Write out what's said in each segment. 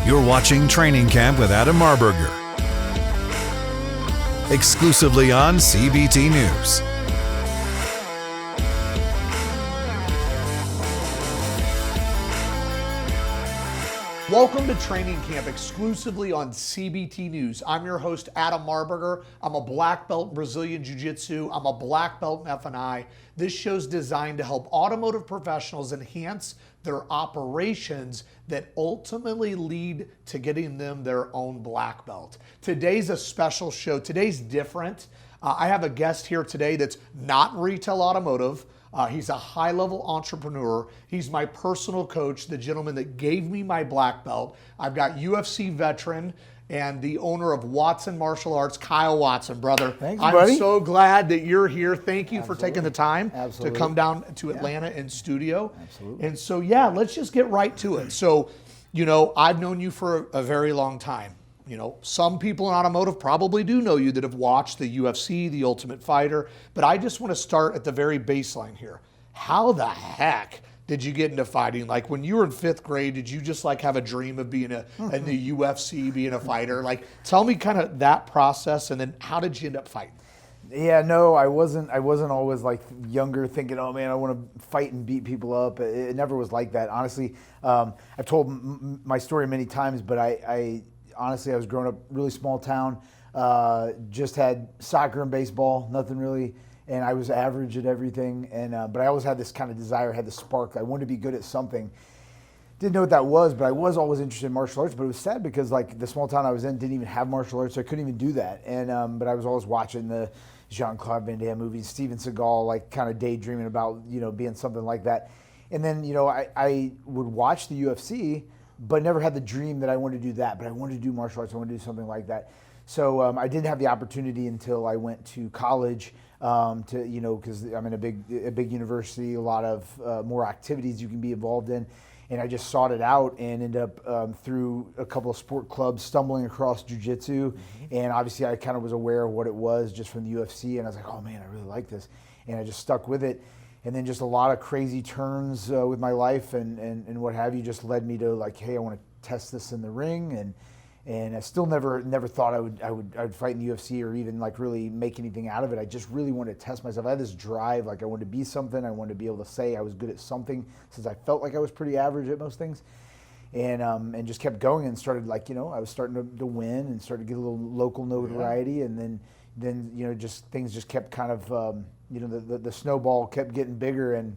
You're watching Training Camp with Adam Marburger, exclusively on CBT News. Welcome to Training Camp, exclusively on CBT News. I'm your host, Adam Marburger. I'm a black belt in Brazilian Jiu-Jitsu. I'm a black belt in F&I. This show's designed to help automotive professionals enhance their operations that ultimately lead to getting them their own black belt. Today's a special show. Today's different. I have a guest here today that's not in retail automotive. He's a high-level entrepreneur. He's my personal coach, the gentleman that gave me my black belt. I've got UFC veteran and the owner of Watson Martial Arts, Kyle Watson, brother. Thanks, buddy. I'm so glad that you're here. Thank you for taking the time Absolutely. to come down to Atlanta in studio. Absolutely. And so, yeah, let's just get right to it. So, I've known you for a very long time. Some people in automotive probably do know you that have watched the UFC, The Ultimate Fighter, but I just want to start at the very baseline here. How the heck did you get into fighting? Like when you were in 5th grade, did you just have a dream of being in the UFC, being a fighter? Tell me kind of that process, and then how did you end up fighting? Yeah, no, I wasn't always younger thinking, oh man, I want to fight and beat people up. It never was like that. Honestly, I've told my story many times, but honestly, I was growing up really small town, just had soccer and baseball, nothing really, and I was average at everything. But I always had this kind of desire, had the spark. I wanted to be good at something. Didn't know what that was, but I was always interested in martial arts. But it was sad because the small town I was in didn't even have martial arts, so I couldn't even do that. But I was always watching the Jean-Claude Van Damme movies, Steven Seagal, kind of daydreaming about being something like that. And then I would watch the UFC, but never had the dream that I wanted to do that. But I wanted to do martial arts. I wanted to do something like that. So I didn't have the opportunity until I went to college because I'm in a big university, a lot of more activities you can be involved in. And I just sought it out and ended up through a couple of sport clubs stumbling across jiu-jitsu. Mm-hmm. And obviously I kind of was aware of what it was just from the UFC. And I was like, oh man, I really like this. And I just stuck with it. And then just a lot of crazy turns with my life and what have you just led me to hey, I want to test this in the ring. And I still never thought I would fight in the UFC or even really make anything out of it. I just really wanted to test myself. I had this drive, I wanted to be something. I wanted to be able to say I was good at something since I felt like I was pretty average at most things. And just kept going and started I was starting to win and started to get a little local notoriety. Yeah. And then just things just kept kind of the snowball kept getting bigger, and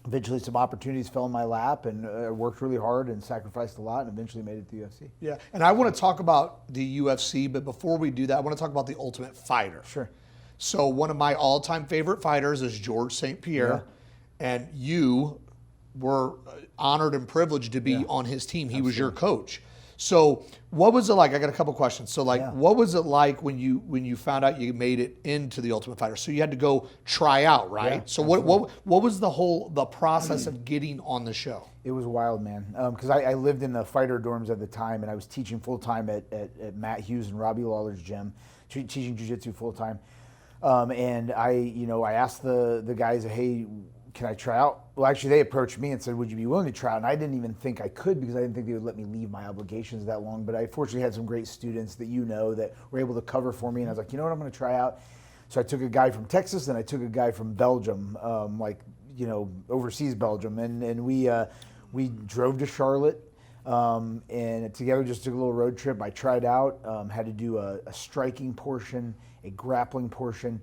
eventually some opportunities fell in my lap, and I worked really hard and sacrificed a lot and eventually made it to the UFC. Yeah, and I want to talk about the UFC, but before we do that, I want to talk about the Ultimate Fighter. Sure. So one of my all-time favorite fighters is Georges St-Pierre, and you were honored and privileged to be on his team. He Absolutely. Was your coach. So what was it like? I got a couple questions. So what was it like when you found out you made it into the Ultimate Fighter? So you had to go try out, right? Yeah, so what was the process of getting on the show? It was wild, man. Because I lived in the fighter dorms at the time, and I was teaching full time at Matt Hughes and Robbie Lawler's gym, teaching jiu-jitsu full time. And I asked the guys, hey, can I try out? Well, actually, they approached me and said, would you be willing to try out? And I didn't even think I could because I didn't think they would let me leave my obligations that long. But I fortunately had some great students that that were able to cover for me. And I was like, you know what, I'm going to try out. So I took a guy from Texas and I took a guy from Belgium, overseas Belgium. And we drove to Charlotte and together just took a little road trip. I tried out, had to do a striking portion, a grappling portion,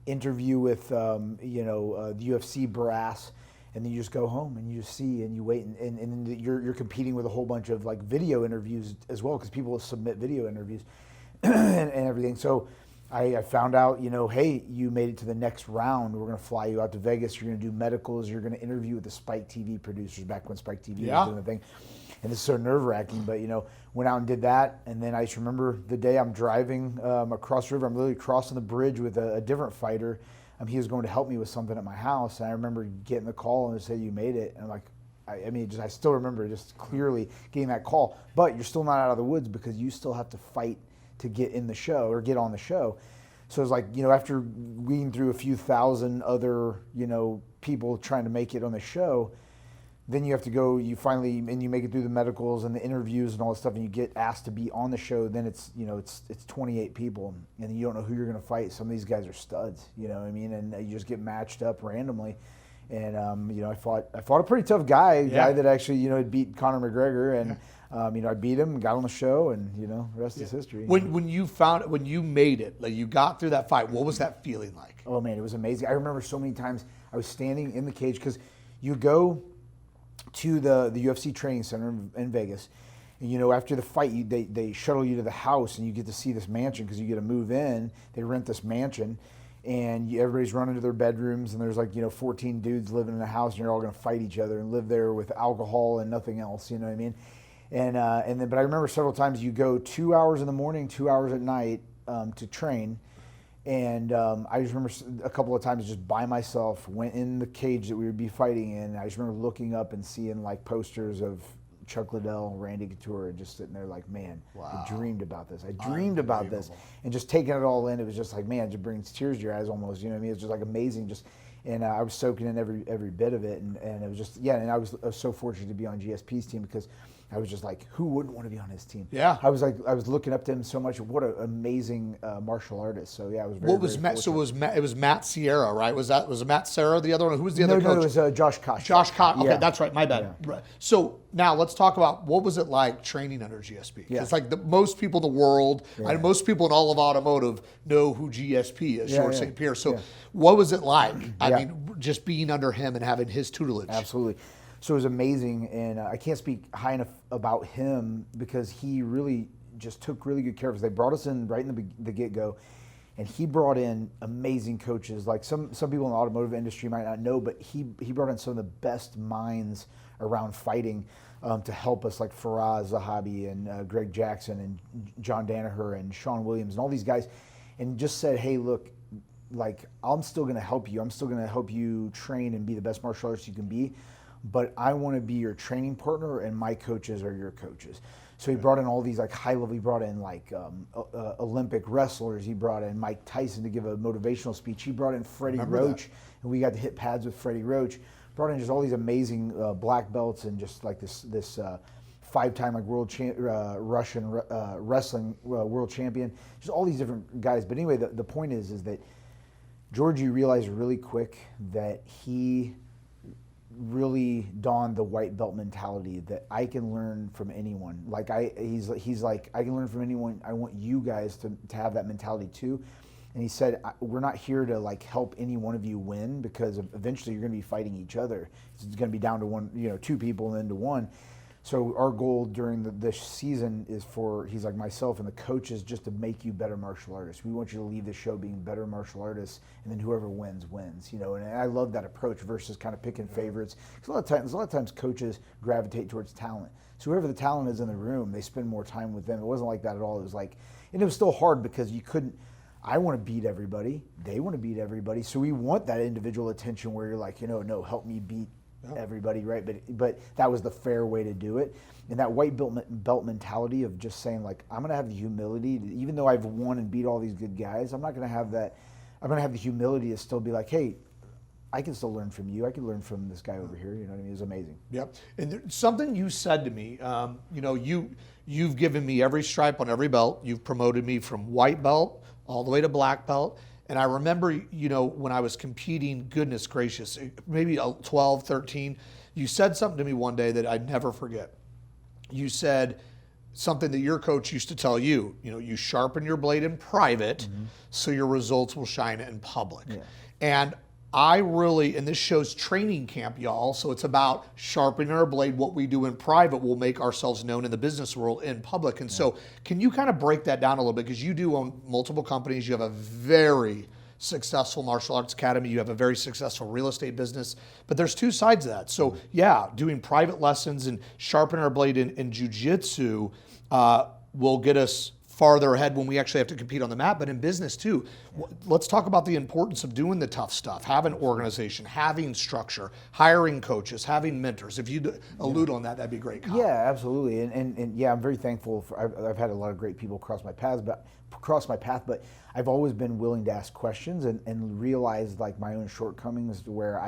interview with the UFC brass, and then you just go home and you just see and you wait and you're competing with a whole bunch of video interviews as well, because people submit video interviews and everything. So I found out, hey, you made it to the next round. We're going to fly you out to Vegas. You're going to do medicals. You're going to interview with the Spike TV producers back when Spike TV was doing the thing. And this is so nerve-wracking, but went out and did that. And then I just remember the day I'm driving across the river. I'm literally crossing the bridge with a different fighter. He was going to help me with something at my house. And I remember getting the call and they said, you made it. And I'm like, I still remember just clearly getting that call. But you're still not out of the woods because you still have to fight to get in the show or get on the show. So it's after weeding through a few thousand other, people trying to make it on the show, then you have to go, you finally, and you make it through the medicals and the interviews and all this stuff, and you get asked to be on the show. Then it's, it's 28 people, and you don't know who you're going to fight. Some of these guys are studs, you know what I mean? And you just get matched up randomly. And, I fought a pretty tough guy, a guy that actually, had beat Conor McGregor, and, I beat him, got on the show, and, the rest is history. When you made it, like you got through that fight, what was that feeling like? Oh man, it was amazing. I remember so many times I was standing in the cage, because you go to the UFC training center in Vegas, and after the fight, they shuttle you to the house, and you get to see this mansion, because you get to move in. They rent this mansion, and everybody's running to their bedrooms, and there's 14 dudes living in a house, and you're all going to fight each other and live there with alcohol and nothing else. You know what I mean? But I remember several times you go 2 hours in the morning, 2 hours at night to train. And I just remember a couple of times just by myself, went in the cage that we would be fighting in. I just remember looking up and seeing posters of Chuck Liddell, Randy Couture, and just sitting there man, wow. I dreamed about this. I dreamed about this. And just taking it all in, it was just man, it just brings tears to your eyes almost. You know what I mean? It's just amazing. And I was soaking in every bit of it. And it was just, and I was so fortunate to be on GSP's team, because I was just who wouldn't want to be on his team? Yeah. I was looking up to him so much. What an amazing martial artist. So yeah, I was very. What was Matt? So it was Matt Sierra, right? Was it Matt Serra the other one? Who was the other coach? No, it was Josh Koch. Josh Koch. Okay, that's right. My bad. Yeah. Right. So now let's talk about what was it like training under GSP? Yeah. It's most people in the world, most people in all of automotive know who GSP is, Georges St-Pierre. So what was it like? I mean, just being under him and having his tutelage. Absolutely. So it was amazing, and I can't speak high enough about him, because he really just took really good care of us. They brought us in right in the get-go, and he brought in amazing coaches. Some people in the automotive industry might not know, but he brought in some of the best minds around fighting to help us, like Faraz Zahabi and Greg Jackson and John Danaher and Sean Williams and all these guys, and just said, hey, look, I'm still going to help you. I'm still going to help you train and be the best martial artist you can be, but I want to be your training partner, and my coaches are your coaches. So he brought in all these high level. He brought in Olympic wrestlers. He brought in Mike Tyson to give a motivational speech. He brought in Freddie Roach, and we got to hit pads with Freddie Roach. Brought in just all these amazing black belts, and just this 5-time Russian wrestling world champion. Just all these different guys. But anyway, the point is that Georgie realized really quick that he really dawned the white belt mentality, that I can learn from anyone. He's like, I can learn from anyone. I want you guys to have that mentality too. And he said, we're not here to help any one of you win, because eventually you're going to be fighting each other. It's going to be down to one, 2 people and then to 1. So our goal during this season is for, he's like, myself and the coaches, just to make you better martial artists. We want you to leave the show being better martial artists, and then whoever wins, wins. And I love that approach versus kind of picking favorites. Because a lot of times coaches gravitate towards talent. So whoever the talent is in the room, they spend more time with them. It wasn't like that at all. It was and it was still hard, because you couldn't, I want to beat everybody. They want to beat everybody. So we want that individual attention where you're like, no, help me beat everybody, right? But that was the fair way to do it. And that white belt mentality of just saying, I'm going to have the humility, even though I've won and beat all these good guys, I'm not going to have that. I'm going to have the humility to still be like, hey, I can still learn from you. I can learn from this guy over here. You know what I mean? It was amazing. Yep. And something you said to me, you've given me every stripe on every belt. You've promoted me from white belt all the way to black belt. And I remember, when I was competing, goodness gracious, maybe 12, 13, you said something to me one day that I'd never forget. You said something that your coach used to tell you, you sharpen your blade in private, so your results will shine in public. Yeah. And and this show's training camp, y'all, so it's about sharpening our blade. What we do in private will make ourselves known in the business world in public. And so can you kind of break that down a little bit? Because you do own multiple companies. You have a very successful martial arts academy. You have a very successful real estate business. But there's 2 sides of that. So doing private lessons and sharpening our blade in jiu-jitsu will get us farther ahead when we actually have to compete on the mat, but in business too. Let's talk about the importance of doing the tough stuff, having organization, having structure, hiring coaches, having mentors. If you allude on that, that'd be great. Kyle. Yeah, absolutely. And yeah, I'm very thankful I've had a lot of great people cross my path, but I've always been willing to ask questions and realize my own shortcomings, to where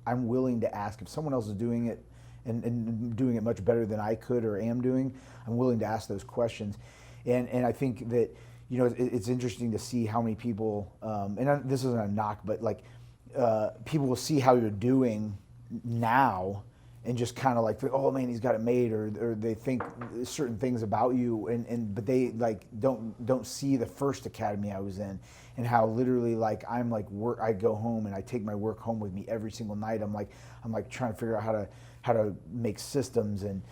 I'm willing to ask if someone else is doing it and doing it much better than I could or am doing, I'm willing to ask those questions. And I think that, you know, it's interesting to see how many people, this isn't a knock, but like people will see how you're doing now and just kind of like, oh man, he's got it made, or they think certain things about you, but they like don't see the first academy I was in, and how literally like I'm like work. I go home and I take my work home with me every single night. I'm like trying to figure out how to make systems and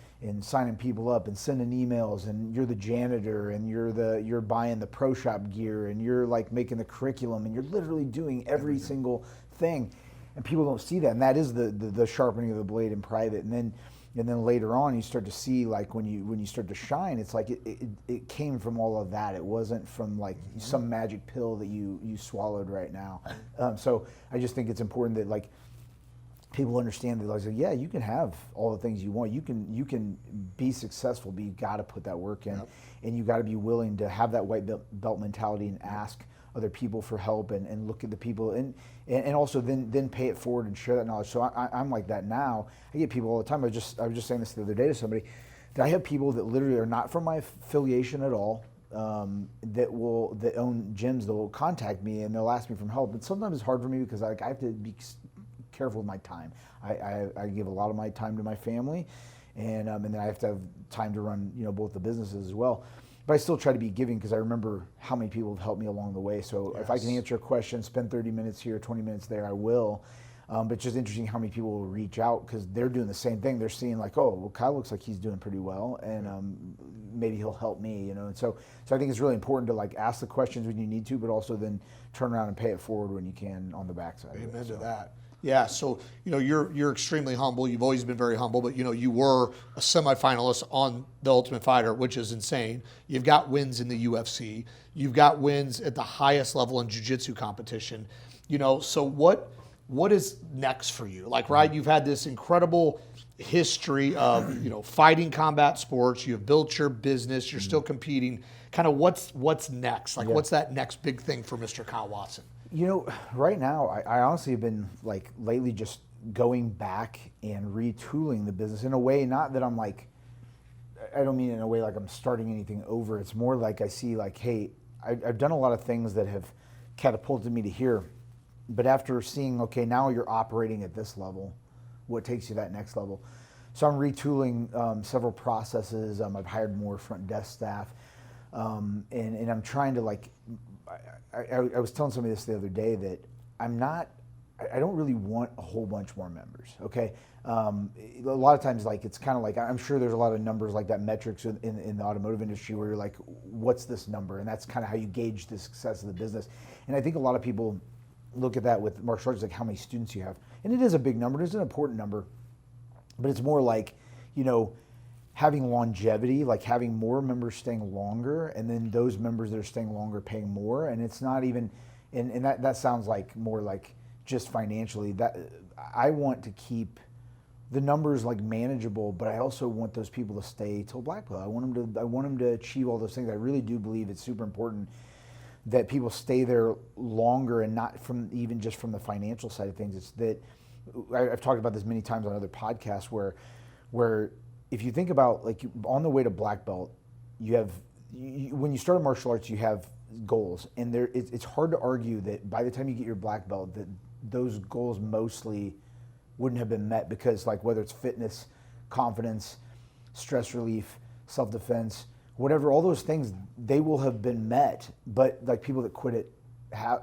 signing people up and sending emails, and you're the janitor and you're buying the pro shop gear and you're like making the curriculum and you're literally doing every single thing. And people don't see that, and that is the sharpening of the blade in private. And then later on, you start to see, like when you start to shine, it's like it came from all of that. It wasn't from like some magic pill that you swallowed right now. So I just think it's important that like people understand that, like, yeah, you can have all the things you want. You can be successful, but you got to put that work in, and you got to be willing to have that white belt mentality and ask other people for help and look at the people and also then pay it forward and share that knowledge. So I'm like that now. I get people all the time. I was just saying this the other day to somebody, that I have people that literally are not from my affiliation at all, that own gyms, that will contact me and they'll ask me for help. And sometimes it's hard for me because I have to be careful with my time. I give a lot of my time to my family, and then I have to have time to run, you know, both the businesses as well. But I still try to be giving because I remember how many people have helped me along the way. So if I can answer a question, spend 30 minutes here, 20 minutes there, I will. But it's just interesting how many people will reach out because they're doing the same thing. They're seeing like, oh, well, Kyle looks like he's doing pretty well, and maybe he'll help me, you know. And so I think it's really important to like ask the questions when you need to, but also then turn around and pay it forward when you can on the backside. Amen to that. Yeah, so you know you're extremely humble. You've always been very humble, but you know you were a semifinalist on The Ultimate Fighter, which is insane. You've got wins in the UFC. You've got wins at the highest level in jiu-jitsu competition. You know, so what is next for you? Like, right, you've had this incredible history of, you know, fighting combat sports. You have built your business. You're still competing. Kind of what's next? Like, what's that next big thing for Mr. Kyle Watson? You know, right now, I honestly have been like lately just going back and retooling the business in a way, not that I'm like, I don't mean in a way like I'm starting anything over. It's more like I see like, hey, I've done a lot of things that have catapulted me to here. But after seeing, okay, now you're operating at this level, what takes you that next level? So I'm retooling several processes. I've hired more front desk staff. And I'm trying to like, I was telling somebody this the other day that I don't really want a whole bunch more members, okay? A lot of times, like, it's kind of like, I'm sure there's a lot of numbers like that, metrics in the automotive industry where you're like, what's this number? And that's kind of how you gauge the success of the business. And I think a lot of people look at that with martial arts, like how many students you have. And it is a big number, it is an important number, but it's more like, you know, having longevity, like having more members staying longer, and then those members that are staying longer paying more. And it's not even, and that sounds like more like just financially. That I want to keep the numbers like manageable, but I also want those people to stay till black belt. I want them to achieve all those things. I really do believe it's super important that people stay there longer, and not from even just from the financial side of things. It's that I've talked about this many times on other podcasts where if you think about, like, on the way to black belt, when you start martial arts, you have goals, and it's hard to argue that by the time you get your black belt, that those goals mostly wouldn't have been met, because like whether it's fitness, confidence, stress relief, self-defense, whatever, all those things, they will have been met. But like people that quit it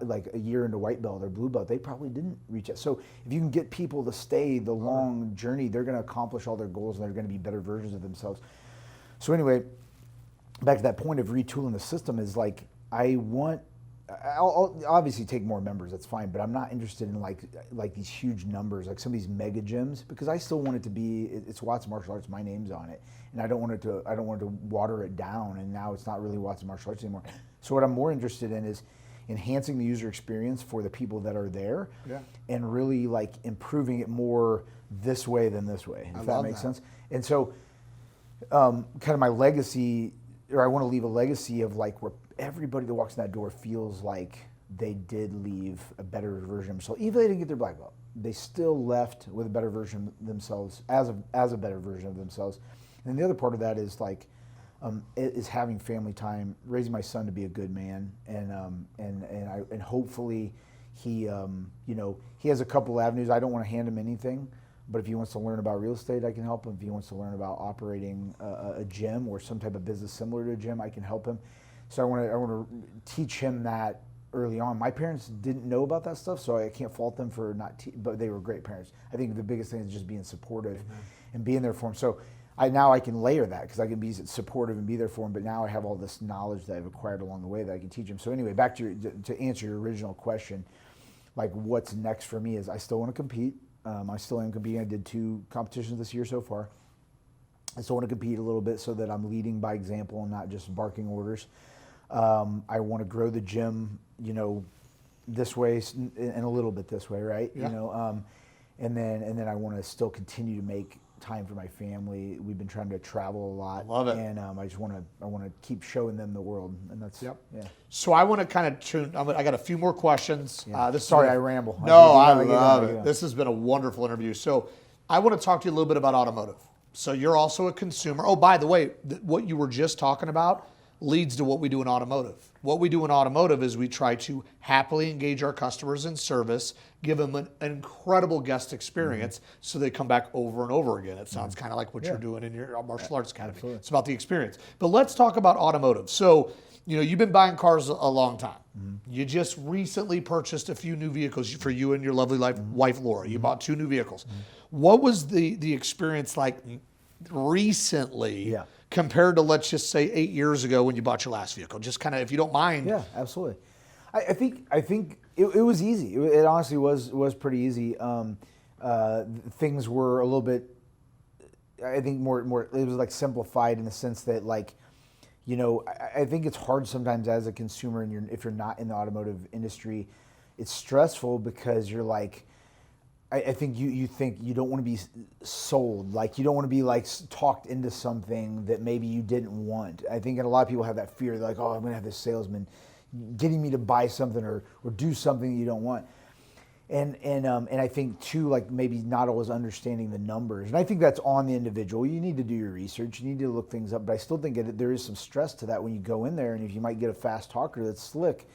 like a year into white belt or blue belt, they probably didn't reach it. So if you can get people to stay the long journey, they're going to accomplish all their goals, and they're going to be better versions of themselves. So anyway, back to that point of retooling the system is like, I'll obviously take more members, that's fine, but I'm not interested in like these huge numbers, like some of these mega gyms, because I still want it to be, it's Watson Martial Arts, my name's on it, and I don't want to water it down, and now it's not really Watson Martial Arts anymore. So what I'm more interested in is enhancing the user experience for the people that are there, and really like improving it more this way than this way, if that makes sense. And so kind of my legacy, or I want to leave a legacy of like where everybody that walks in that door feels like they did leave a better version of themselves. Even if they didn't get their black belt, they still left with a better version of themselves, as a better version of themselves. And the other part of that is like, is having family time, raising my son to be a good man, and hopefully he he has a couple avenues. I don't want to hand him anything, but if he wants to learn about real estate, I can help him. If he wants to learn about operating a gym or some type of business similar to a gym, I can help him. So I want to teach him that early on. My parents didn't know about that stuff, so I can't fault them for not. But they were great parents. I think the biggest thing is just being supportive and being there for him. So now I can layer that because I can be supportive and be there for him. But now I have all this knowledge that I've acquired along the way that I can teach him. So anyway, back to answer your original question, like what's next for me is I still want to compete. I still am competing. I did 2 competitions this year so far. I still want to compete a little bit so that I'm leading by example and not just barking orders. I want to grow the gym, this way and a little bit this way, right? Yeah. And then I want to still continue to make time for my family. We've been trying to travel a lot. Love it. And I want to keep showing them the world, and that's yeah. So I want to kind of tune. I got a few more questions. Yeah. This Sorry, I ramble. No, I love it. This has been a wonderful interview. So I want to talk to you a little bit about automotive. So you're also a consumer. Oh, by the way, what you were just talking about leads to what we do in automotive. What we do in automotive is we try to happily engage our customers in service, give them an incredible guest experience so they come back over and over again. It sounds kind of like what you're doing in your martial arts academy. Absolutely. It's about the experience. But let's talk about automotive. So, you've been buying cars a long time. You just recently purchased a few new vehicles for you and your lovely wife, Laura. You bought 2 new vehicles. What was the experience like recently compared to, let's just say, 8 years ago when you bought your last vehicle? Just kind of, if you don't mind. Yeah, absolutely. I think it was easy. It honestly was pretty easy. Things were a little bit, I think more. It was like simplified in the sense that I think it's hard sometimes as a consumer, and if you're not in the automotive industry, it's stressful because you're like. I think you think you don't want to be sold, like you don't want to be like talked into something that maybe you didn't want. I think a lot of people have that fear. They're like, oh, I'm going to have this salesman getting me to buy something or do something you don't want. And I think too, like maybe not always understanding the numbers. And I think that's on the individual. You need to do your research. You need to look things up. But I still think there is some stress to that when you go in there. And if you might get a fast talker that's slick,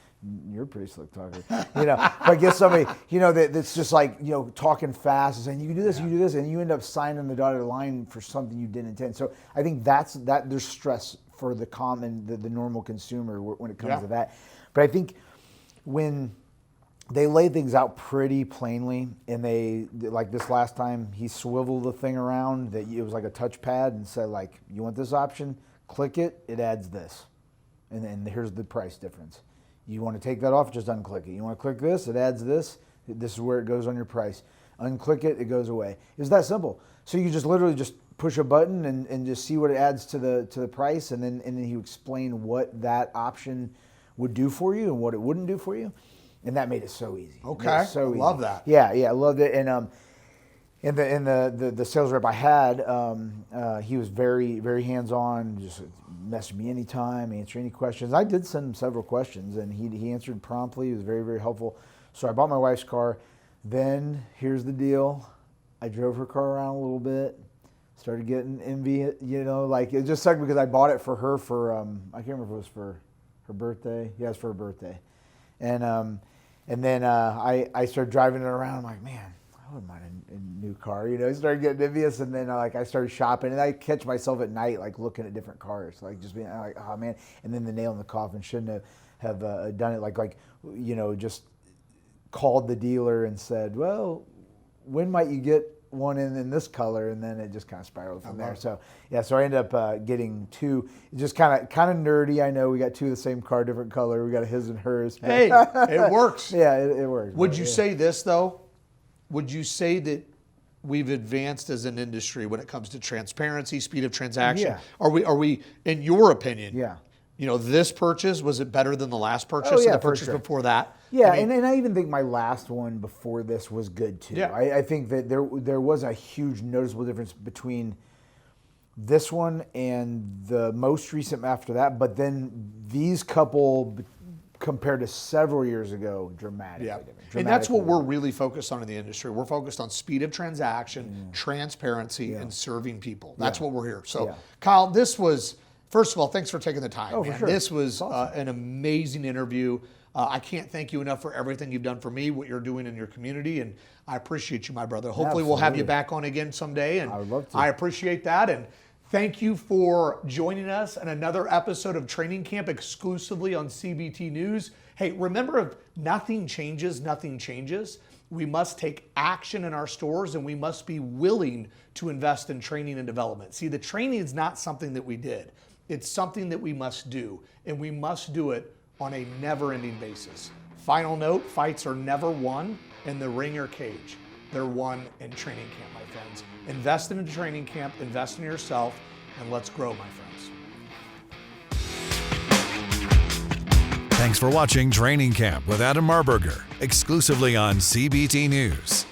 you're a pretty slick talker, but get somebody, that's just like, talking fast and saying, you can do this, you can do this. And you end up signing the dotted line for something you didn't intend. So I think that there's stress for the common, the normal consumer when it comes to that. But I think when they lay things out pretty plainly, and they, like this last time, he swiveled the thing around that it was like a touchpad and said, like, you want this option? Click it, it adds this. And then here's the price difference. You want to take that off, just unclick it. You want to click this, it adds this. This is where it goes on your price. Unclick it, it goes away. It's that simple. So you just literally just push a button and just see what it adds to the price, and then you explain what that option would do for you and what it wouldn't do for you. And that made it so easy. Okay, so easy. Love that. Yeah, I loved it. And the sales rep I had, he was very, very hands-on, just message me anytime, answer any questions. I did send him several questions, and he answered promptly. He was very, very helpful. So I bought my wife's car. Then, here's the deal. I drove her car around a little bit, started getting envy, like it just sucked because I bought it for her for, I can't remember if it was for her birthday. Yeah, it was for her birthday. And then I started driving it around. I'm like, man, I wouldn't mind a new car. I started getting envious, and then I started shopping, and I catch myself at night like looking at different cars, like just being like, oh man. And then the nail in the coffin, shouldn't have done it like just called the dealer and said, well, when might you get one in this color? And then it just kind of spiraled from there. So yeah, so I ended up getting 2. Just kind of nerdy. I know we got 2 of the same car, different color. We got a his and hers. Hey, it works. Yeah, it works. Would you say this though? Would you say that we've advanced as an industry when it comes to transparency, speed of transaction? Yeah. Are we, in your opinion? Yeah. This purchase, was it better than the last purchase? Yeah, the purchase before that? Yeah, and I even think my last one before this was good too. Yeah. I think that there was a huge noticeable difference between this one and the most recent after that. But then these couple compared to several years ago, dramatically different. And that's what Dramatically we're really focused on in the industry. We're focused on speed of transaction, transparency, and serving people. That's what we're here. So, Kyle, this was, first of all, thanks for taking the time. Oh, for sure. This was an amazing interview. I can't thank you enough for everything you've done for me, what you're doing in your community, and I appreciate you, my brother. Hopefully we'll have you back on again someday, and I would love to. I appreciate that. And thank you for joining us in another episode of Training Camp exclusively on CBT News. Hey, remember, if nothing changes, nothing changes. We must take action in our stores, and we must be willing to invest in training and development. See, the training is not something that we did. It's something that we must do, and we must do it on a never-ending basis. Final note, fights are never won in the ring or cage. They're won in training camp, my friends. Invest in a training camp, invest in yourself, and let's grow, my friends. Thanks for watching Training Camp with Adam Marburger, exclusively on CBT News.